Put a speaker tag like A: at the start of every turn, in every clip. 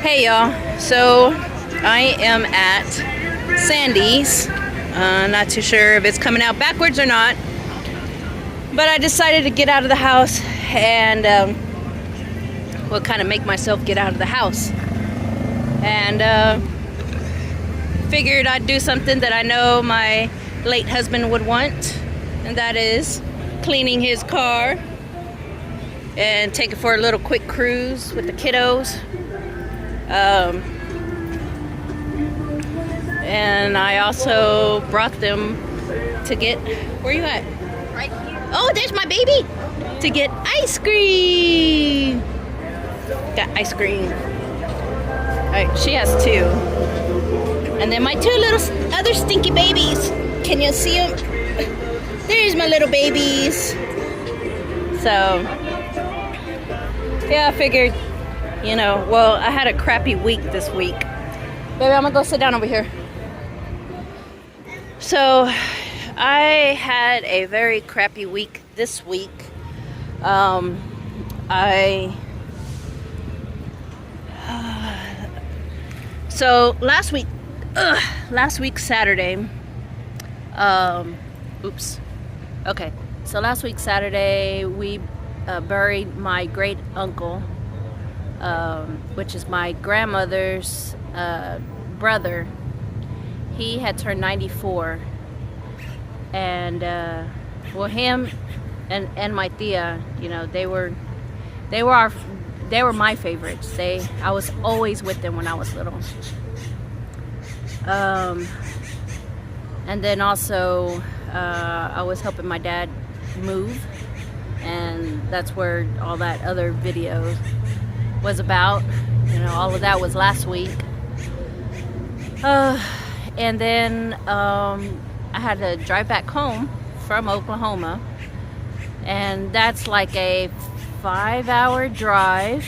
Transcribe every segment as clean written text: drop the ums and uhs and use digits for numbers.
A: Hey y'all, so I am at Sandy's. Not too sure if it's coming out backwards or not, but I decided to get out of the house and well, kind of make myself get out of the house. And figured I'd do something that I know my late husband would want, and that is cleaning his car and take it for a little quick cruise with the kiddos. And I also brought them to get, where you at?
B: Right here.
A: Oh, there's my baby! To get ice cream! Got ice cream. Alright, she has two. And then my two little other stinky babies. Can you see them? There's my little babies. So, yeah, I figured, you know, well, I had a crappy week this week. Baby, I'm gonna go sit down over here. So, I had a very crappy week this week. So last week Saturday, okay. So last week Saturday, we buried my great uncle, which is my grandmother's brother. He had turned 94, and well, him and my tia, you know, they were my favorites. I was always with them when I was little. And then also, I was helping my dad move, and that's where all that other video was about. You know, all of that was last week. And then I had to drive back home from Oklahoma, and that's like a 5-hour drive.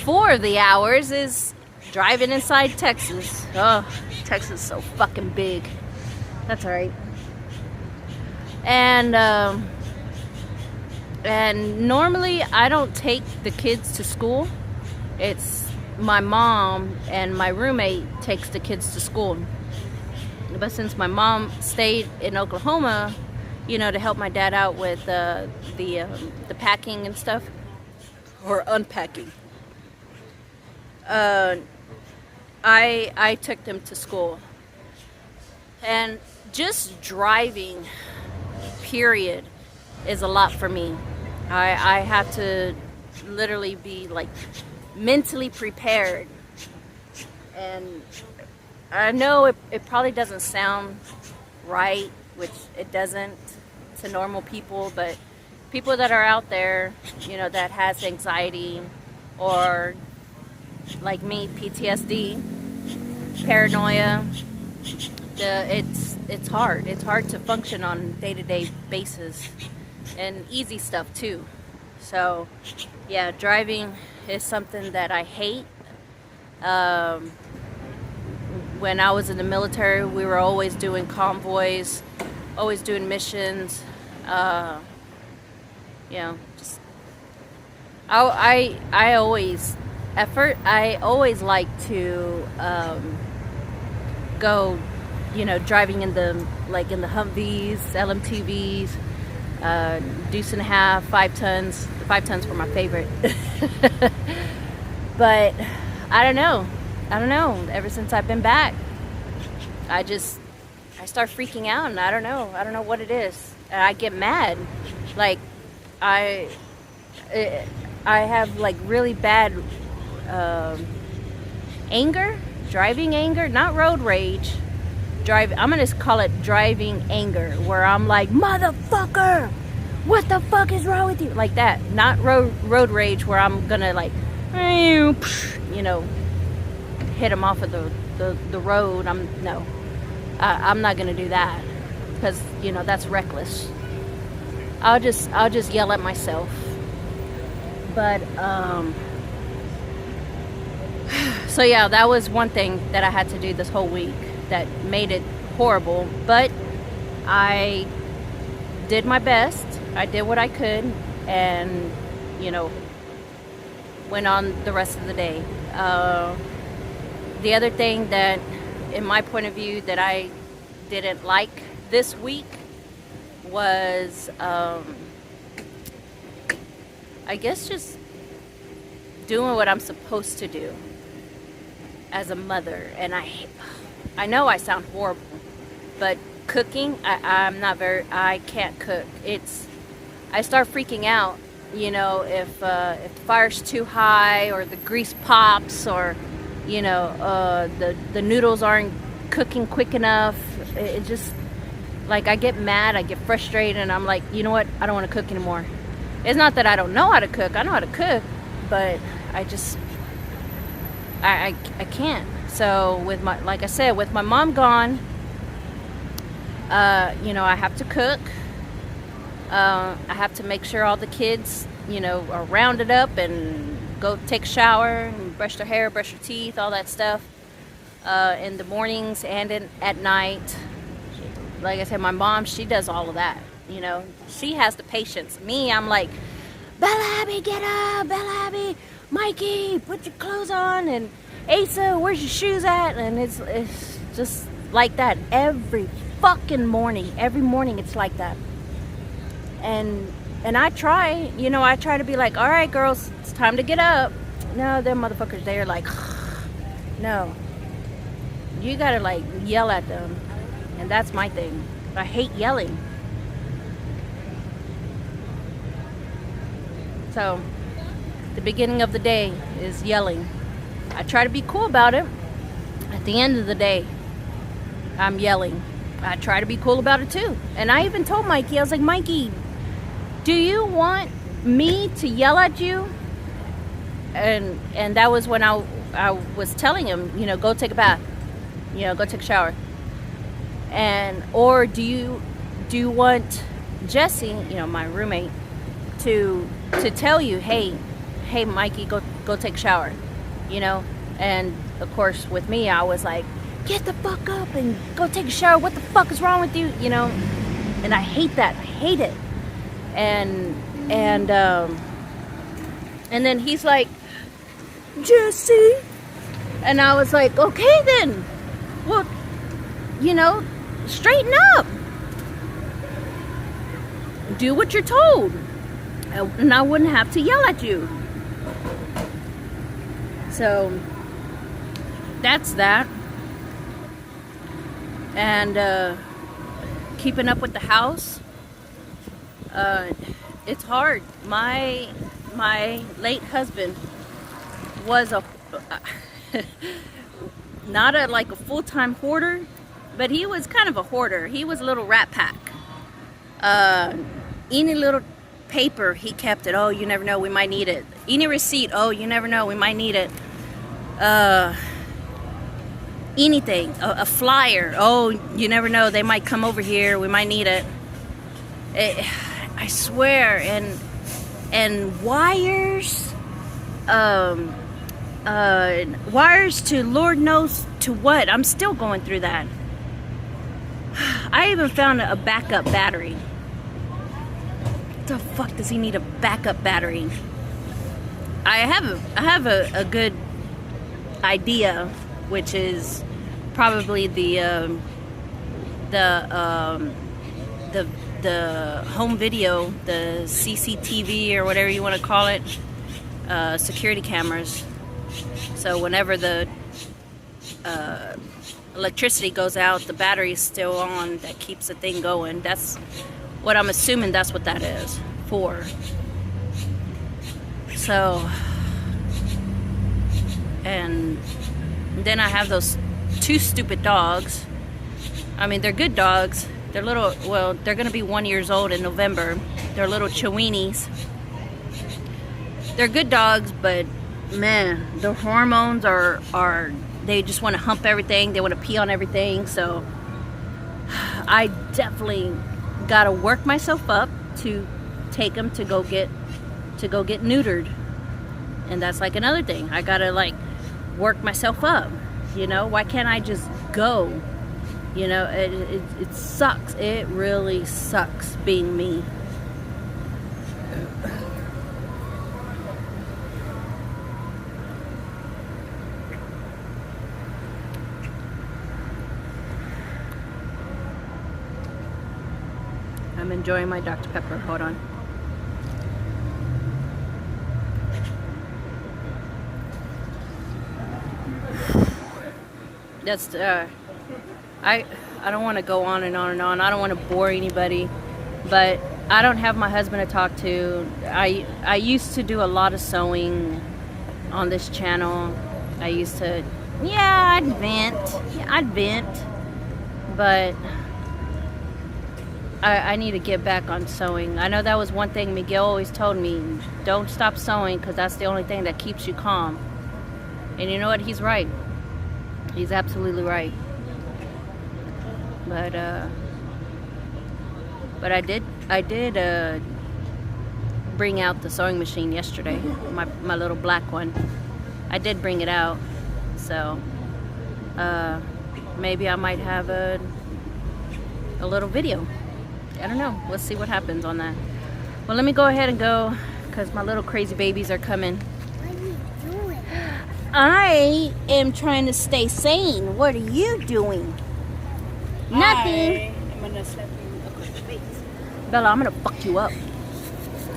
A: 4 of the hours is driving inside Texas. Oh, Texas is so fucking big. That's alright. And normally I don't take the kids to school. It's my mom and my roommate takes the kids to school. But since my mom stayed in Oklahoma, you know, to help my dad out with the packing and stuff, or unpacking, I took them to school. And just driving, period, is a lot for me. I have to literally be like mentally prepared. And I know it probably doesn't sound right, which it doesn't to normal people, but people that are out there, you know, that has anxiety or, like me, PTSD, paranoia, it's hard. It's hard to function on a day-to-day basis, and easy stuff too. So, yeah, driving is something that I hate. When I was in the military, we were always doing convoys, always doing missions. You know, just I always like to go, you know, driving in the Humvees, LMTVs, deuce and a half, 5 tons. The 5 tons were my favorite. But I don't know. Ever since I've been back, I start freaking out, and I don't know what it is. And I get mad. Like, I have like really bad anger, driving anger, not road rage. I'm gonna call it driving anger, where I'm like, motherfucker, what the fuck is wrong with you? Like that. Not road rage, where I'm gonna like, you know, hit him off of the road. I'm not gonna do that, because, you know, that's reckless. I'll just yell at myself. But so yeah, that was one thing that I had to do this whole week that made it horrible, but I did my best. I did what I could, and, you know, went on the rest of the day. The other thing that, in my point of view, that I didn't like this week was, I guess, just doing what I'm supposed to do as a mother. And I know I sound horrible, but cooking, I can't cook. I start freaking out, if the fire's too high, or the grease pops, or the noodles aren't cooking quick enough. It just, like, I get mad, I get frustrated, and I'm like, you know what, I don't want to cook anymore. It's not that I don't know how to cook. I know how to cook, but I can't. So like I said, with my mom gone, I have to cook. I have to make sure all the kids, are rounded up and go take a shower and brush their hair, brush their teeth, all that stuff, in the mornings and at night. Like I said, my mom, she does all of that. She has the patience. Me, I'm like, Bella Abby, get up, Bella Abby, Mikey, put your clothes on, and Asa, where's your shoes at? And it's just like that every fucking morning. Every morning it's like that. And I try, I try to be like, all right, girls, it's time to get up. No, them motherfuckers, they're like, no. You gotta, like, yell at them. And that's my thing. I hate yelling. So, the beginning of the day is yelling. I try to be cool about it. At the end of the day, I'm yelling. I try to be cool about it too. And I even told Mikey, I was like, Mikey, do you want me to yell at you? And that was when I was telling him, go take a bath, go take a shower. Or do you want Jesse, my roommate, to tell you, hey Mikey, go take a shower, And of course with me, I was like, get the fuck up and go take a shower. What the fuck is wrong with you? And I hate that. I hate it. And then he's like, Jesse. And I was like, okay then. Well, straighten up. Do what you're told. And I wouldn't have to yell at you. So, that's that. And keeping up with the house, it's hard. My late husband was not a full-time hoarder, but he was kind of a hoarder. He was a little rat pack. Any little paper, he kept it. Oh, you never know, we might need it. Any receipt, oh, you never know, we might need it. Anything, a flyer, oh, you never know, they might come over here, we might need it. I swear. And wires, wires to Lord knows to what. I'm still going through that. I even found a backup battery. What the fuck does he need a backup battery? I have a good idea, which is probably the home video, the CCTV or whatever you want to call it, security cameras. So whenever the electricity goes out, the battery is still on. That keeps the thing going. That's what I'm assuming. That's what that is for. So, and then I have those two stupid dogs. I mean, they're good dogs. They're little, well, they're going to be 1 year old in November. They're little Chiweenies. They're good dogs, but man, the hormones are they just want to hump everything. They want to pee on everything. So I definitely got to work myself up to take them to go get neutered. And that's like another thing. I got to work myself up. Why can't I just go? It sucks. It really sucks being me. I'm enjoying my Dr. Pepper. Hold on. That's I don't want to go on and on and on. I don't want to bore anybody, but I don't have my husband to talk to. I used to do a lot of sewing on this channel. I used to, yeah, I'd vent, but I need to get back on sewing. I know that was one thing Miguel always told me, don't stop sewing because that's the only thing that keeps you calm. And you know what? He's right. He's absolutely right. But I did bring out the sewing machine yesterday, my little black one. I did bring it out, so maybe I might have a little video. I don't know. Let's see what happens on that. Well, let me go ahead and go because my little crazy babies are coming.
B: What are you doing?
A: I am trying to stay sane. What are you doing? Nothing.
B: I'm gonna slap you across the face.
A: Bella, I'm gonna fuck you up.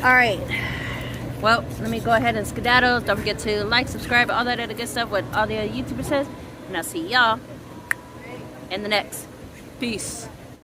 A: Alright. Well, let me go ahead and skedaddle. Don't forget to like, subscribe, all that other good stuff, what all the other YouTubers says. And I'll see y'all in the next. Peace.